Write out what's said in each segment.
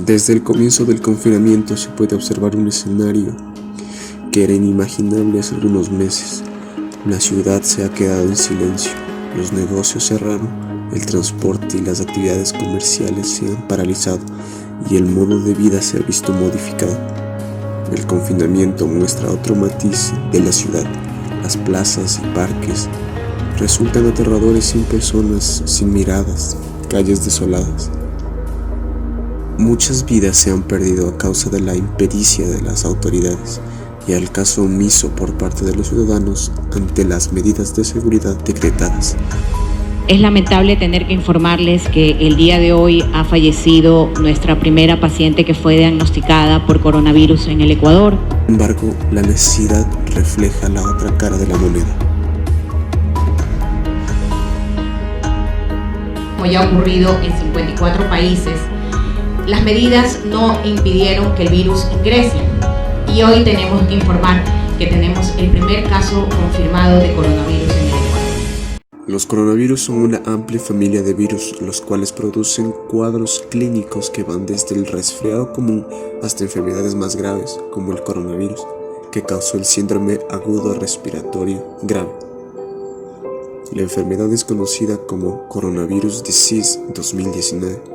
Desde el comienzo del confinamiento se puede observar un escenario que era inimaginable hace algunos meses. La ciudad se ha quedado en silencio, los negocios cerraron, el transporte y las actividades comerciales se han paralizado y el modo de vida se ha visto modificado. El confinamiento muestra otro matiz de la ciudad. Las plazas y parques resultan aterradores sin personas, sin miradas, calles desoladas. Muchas vidas se han perdido a causa de la impericia de las autoridades y al caso omiso por parte de los ciudadanos ante las medidas de seguridad decretadas. Es lamentable tener que informarles que el día de hoy ha fallecido nuestra primera paciente que fue diagnosticada por coronavirus en el Ecuador. Sin embargo, la necesidad refleja la otra cara de la moneda. Como ya ha ocurrido en 54 países, las medidas no impidieron que el virus ingrese. Y hoy tenemos que informar que tenemos el primer caso confirmado de coronavirus en el Ecuador. Los coronavirus son una amplia familia de virus, los cuales producen cuadros clínicos que van desde el resfriado común hasta enfermedades más graves, como el coronavirus, que causó el síndrome agudo respiratorio grave. La enfermedad es conocida como Coronavirus Disease 2019.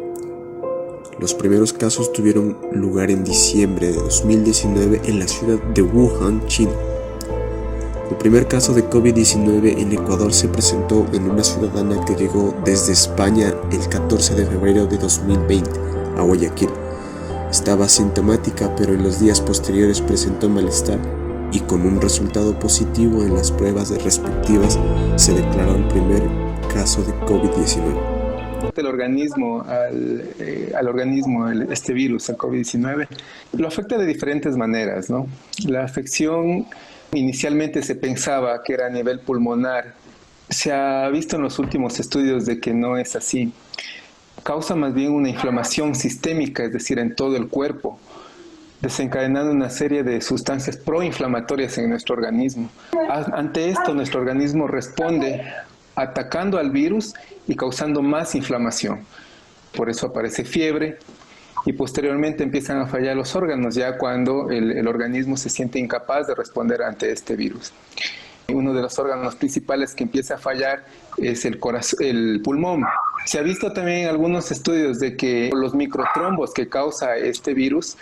Los primeros casos tuvieron lugar en diciembre de 2019 en la ciudad de Wuhan, China. El primer caso de COVID-19 en Ecuador se presentó en una ciudadana que llegó desde España el 14 de febrero de 2020 a Guayaquil. Estaba asintomática, pero en los días posteriores presentó malestar y con un resultado positivo en las pruebas respectivas se declaró el primer caso de COVID-19. El organismo este virus, el COVID-19, lo afecta de diferentes maneras, ¿no? La afección inicialmente se pensaba que era a nivel pulmonar. Se ha visto en los últimos estudios de que no es así. Causa más bien una inflamación sistémica, es decir, en todo el cuerpo, desencadenando una serie de sustancias proinflamatorias en nuestro organismo. Ante esto, nuestro organismo responde atacando al virus y causando más inflamación. Por eso aparece fiebre y posteriormente empiezan a fallar los órganos, ya cuando el organismo se siente incapaz de responder ante este virus. Uno de los órganos principales que empieza a fallar es el pulmón. Se ha visto también en algunos estudios de que los microtrombos que causa este virus,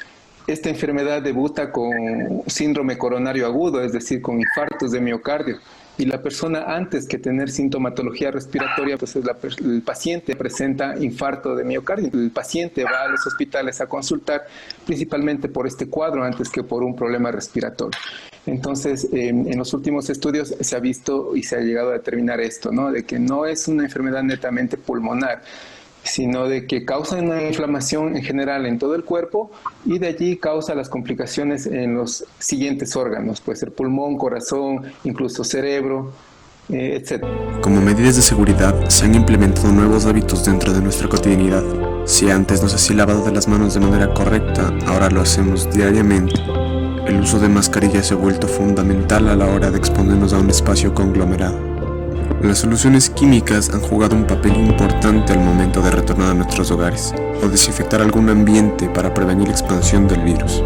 esta enfermedad debuta con síndrome coronario agudo, es decir, con infartos de miocardio. Y la persona, antes que tener sintomatología respiratoria, pues el paciente presenta infarto de miocardio. El paciente va a los hospitales a consultar principalmente por este cuadro antes que por un problema respiratorio. Entonces, en los últimos estudios se ha visto y se ha llegado a determinar esto, ¿no? De que no es una enfermedad netamente pulmonar, sino de que causa una inflamación en general en todo el cuerpo y de allí causa las complicaciones en los siguientes órganos, puede ser pulmón, corazón, incluso cerebro, etc. Como medidas de seguridad, se han implementado nuevos hábitos dentro de nuestra cotidianidad. Si antes nos hacía lavado de las manos de manera correcta, ahora lo hacemos diariamente. El uso de mascarillas se ha vuelto fundamental a la hora de exponernos a un espacio conglomerado. Las soluciones químicas han jugado un papel importante al momento de retornar a nuestros hogares o desinfectar algún ambiente para prevenir la expansión del virus.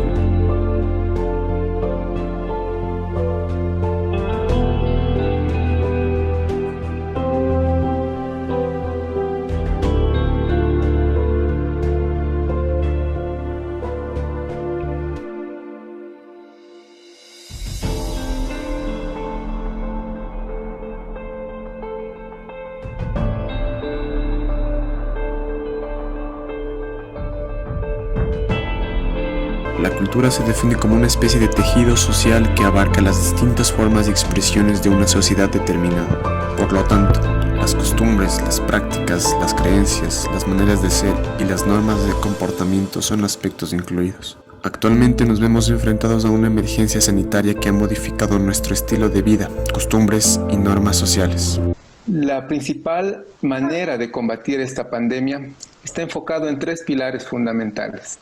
La cultura se define como una especie de tejido social que abarca las distintas formas y expresiones de una sociedad determinada. Por lo tanto, las costumbres, las prácticas, las creencias, las maneras de ser y las normas de comportamiento son aspectos incluidos. Actualmente nos vemos enfrentados a una emergencia sanitaria que ha modificado nuestro estilo de vida, costumbres y normas sociales. La principal manera de combatir esta pandemia está enfocado en tres pilares fundamentales.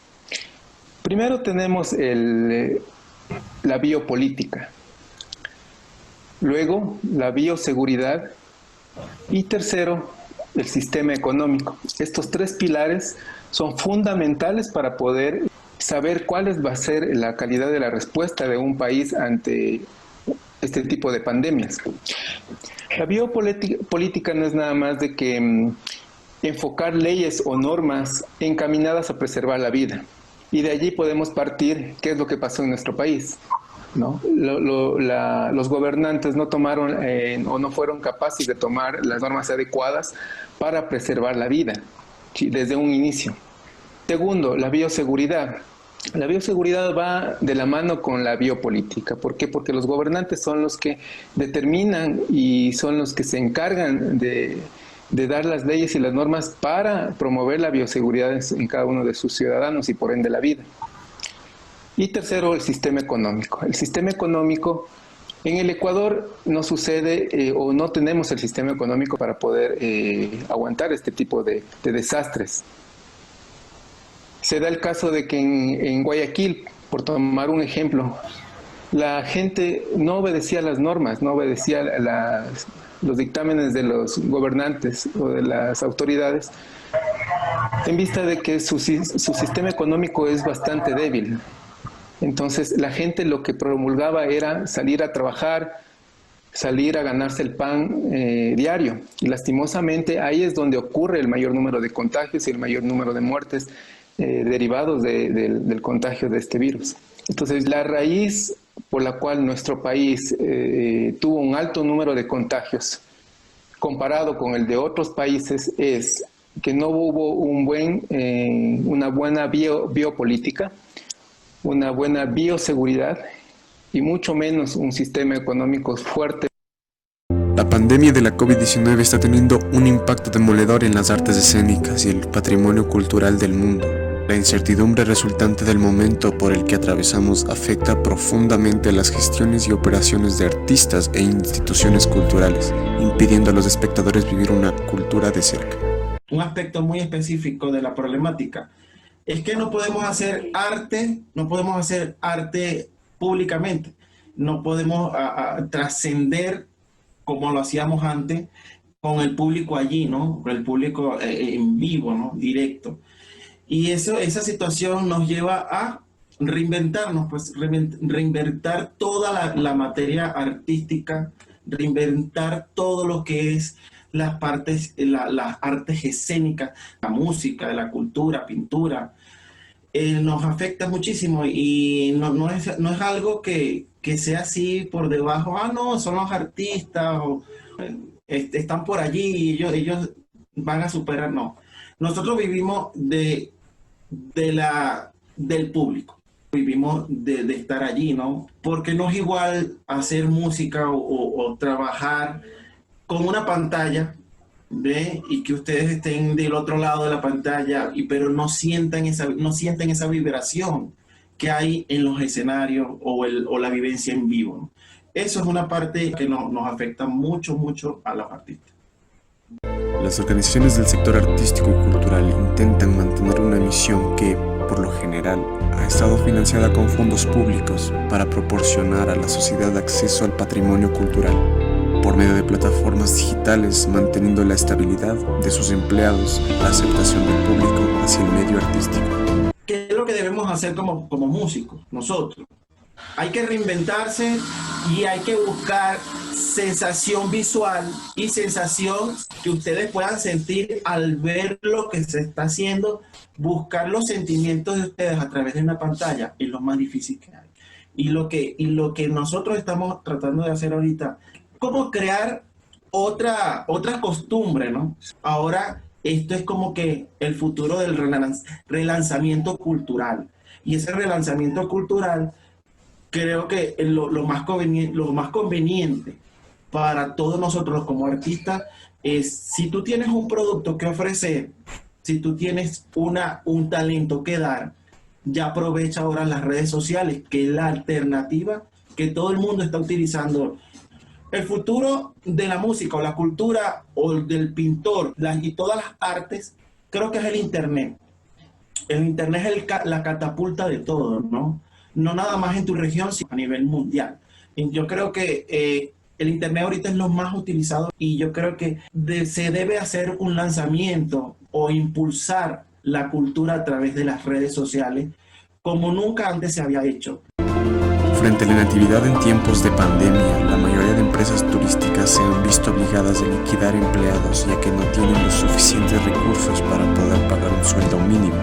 Primero tenemos la biopolítica, luego la bioseguridad y tercero el sistema económico. Estos tres pilares son fundamentales para poder saber cuál va a ser la calidad de la respuesta de un país ante este tipo de pandemias. La biopolítica no es nada más de que enfocar leyes o normas encaminadas a preservar la vida. Y de allí podemos partir qué es lo que pasó en nuestro país, ¿no? Los gobernantes no tomaron o no fueron capaces de tomar las normas adecuadas para preservar la vida, ¿sí?, desde un inicio. Segundo, la bioseguridad. La bioseguridad va de la mano con la biopolítica. ¿Por qué? Porque los gobernantes son los que determinan y son los que se encargan de dar las leyes y las normas para promover la bioseguridad en cada uno de sus ciudadanos y por ende la vida. Y tercero, el sistema económico. El sistema económico, en el Ecuador no sucede o no tenemos el sistema económico para poder aguantar este tipo de desastres. Se da el caso de que en Guayaquil, por tomar un ejemplo, la gente no obedecía las normas, no obedecía los dictámenes de los gobernantes o de las autoridades, en vista de que su sistema económico es bastante débil. Entonces la gente lo que promulgaba era salir a trabajar, salir a ganarse el pan diario. Y lastimosamente ahí es donde ocurre el mayor número de contagios y el mayor número de muertes derivados del contagio de este virus. Entonces la raíz por la cual nuestro país tuvo un alto número de contagios comparado con el de otros países es que no hubo una buena biopolítica, una buena bioseguridad y mucho menos un sistema económico fuerte. La pandemia de la COVID-19 está teniendo un impacto demoledor en las artes escénicas y el patrimonio cultural del mundo. La incertidumbre resultante del momento por el que atravesamos afecta profundamente a las gestiones y operaciones de artistas e instituciones culturales, impidiendo a los espectadores vivir una cultura de cerca. Un aspecto muy específico de la problemática es que no podemos hacer arte públicamente, no podemos trascender como lo hacíamos antes con el público allí, ¿no? Con el público en vivo, ¿no? Directo. Y esa situación nos lleva a reinventarnos, pues reinventar toda la materia artística, reinventar todo lo que es las artes escénicas, la música, la cultura, pintura. Nos afecta muchísimo y no es algo que sea así por debajo. No, son los artistas o están por allí y ellos van a superar. No, nosotros vivimos del público, vivimos de estar allí, ¿no? Porque no es igual hacer música o trabajar con una pantalla, ¿ve? Y que ustedes estén del otro lado de la pantalla, pero no sienten esa vibración que hay en los escenarios o la vivencia en vivo, ¿no? Eso es una parte que nos afecta mucho a los artistas. Las organizaciones del sector artístico y cultural intentan mantener una misión que, por lo general, ha estado financiada con fondos públicos para proporcionar a la sociedad acceso al patrimonio cultural, por medio de plataformas digitales, manteniendo la estabilidad de sus empleados, la aceptación del público hacia el medio artístico. ¿Qué es lo que debemos hacer como músicos, nosotros? Hay que reinventarse y hay que buscar sensación visual y sensación que ustedes puedan sentir al ver lo que se está haciendo. Buscar los sentimientos de ustedes a través de una pantalla es lo más difícil que hay. Y lo que nosotros estamos tratando de hacer ahorita, cómo crear otra costumbre, ¿no? Ahora esto es como que el futuro del relanzamiento cultural. Y ese relanzamiento cultural creo que lo más conveniente para todos nosotros como artistas es, si tú tienes un producto que ofrecer, si tú tienes un talento que dar, ya aprovecha ahora las redes sociales, que es la alternativa que todo el mundo está utilizando. El futuro de la música o la cultura o del pintor y todas las artes, creo que es el Internet. El Internet es la catapulta de todo, ¿no? No nada más en tu región, sino a nivel mundial. Y yo creo que El internet ahorita es lo más utilizado y yo creo que se debe hacer un lanzamiento o impulsar la cultura a través de las redes sociales como nunca antes se había hecho. Frente a la inactividad en tiempos de pandemia, la mayoría de empresas turísticas se han visto obligadas a liquidar empleados ya que no tienen los suficientes recursos para poder pagar un sueldo mínimo.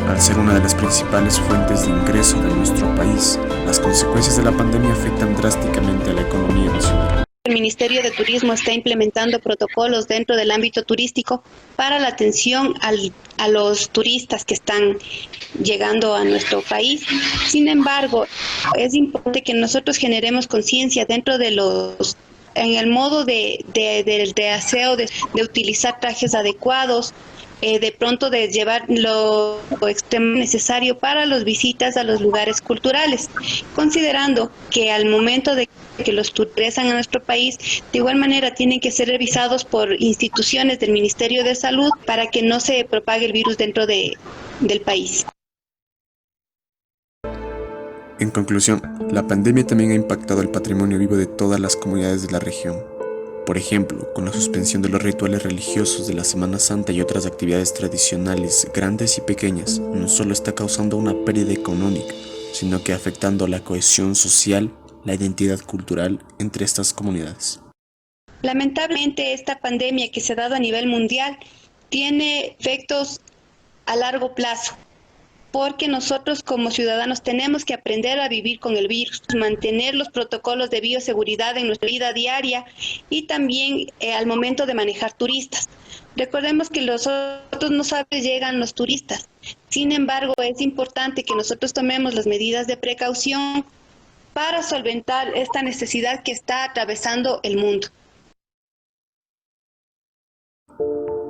Al ser una de las principales fuentes de ingreso de nuestro país, las consecuencias de la pandemia afectan drásticamente a la economía nacional. El Ministerio de Turismo está implementando protocolos dentro del ámbito turístico para la atención a los turistas que están llegando a nuestro país. Sin embargo, es importante que nosotros generemos conciencia dentro de en el modo de aseo, de utilizar trajes adecuados, de pronto de llevar lo extremo necesario para las visitas a los lugares culturales, considerando que al momento de que los regresan a nuestro país, de igual manera tienen que ser revisados por instituciones del Ministerio de Salud para que no se propague el virus dentro del país. En conclusión, la pandemia también ha impactado el patrimonio vivo de todas las comunidades de la región. Por ejemplo, con la suspensión de los rituales religiosos de la Semana Santa y otras actividades tradicionales grandes y pequeñas, no solo está causando una pérdida económica, sino que afectando la cohesión social, la identidad cultural entre estas comunidades. Lamentablemente, esta pandemia que se ha dado a nivel mundial tiene efectos a largo plazo, porque nosotros como ciudadanos tenemos que aprender a vivir con el virus, mantener los protocolos de bioseguridad en nuestra vida diaria y también al momento de manejar turistas. Recordemos que nosotros no sabemos que llegan los turistas, sin embargo es importante que nosotros tomemos las medidas de precaución para solventar esta necesidad que está atravesando el mundo.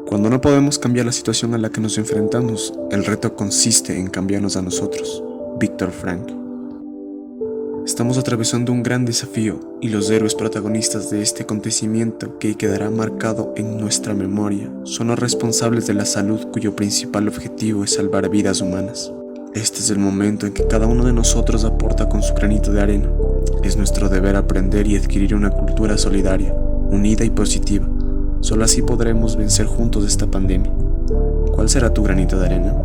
Cuando no podemos cambiar la situación a la que nos enfrentamos, el reto consiste en cambiarnos a nosotros. Víctor Frank. Estamos atravesando un gran desafío y los héroes protagonistas de este acontecimiento que quedará marcado en nuestra memoria son los responsables de la salud cuyo principal objetivo es salvar vidas humanas. Este es el momento en que cada uno de nosotros aporta con su granito de arena. Es nuestro deber aprender y adquirir una cultura solidaria, unida y positiva. Solo así podremos vencer juntos esta pandemia. ¿Cuál será tu granito de arena?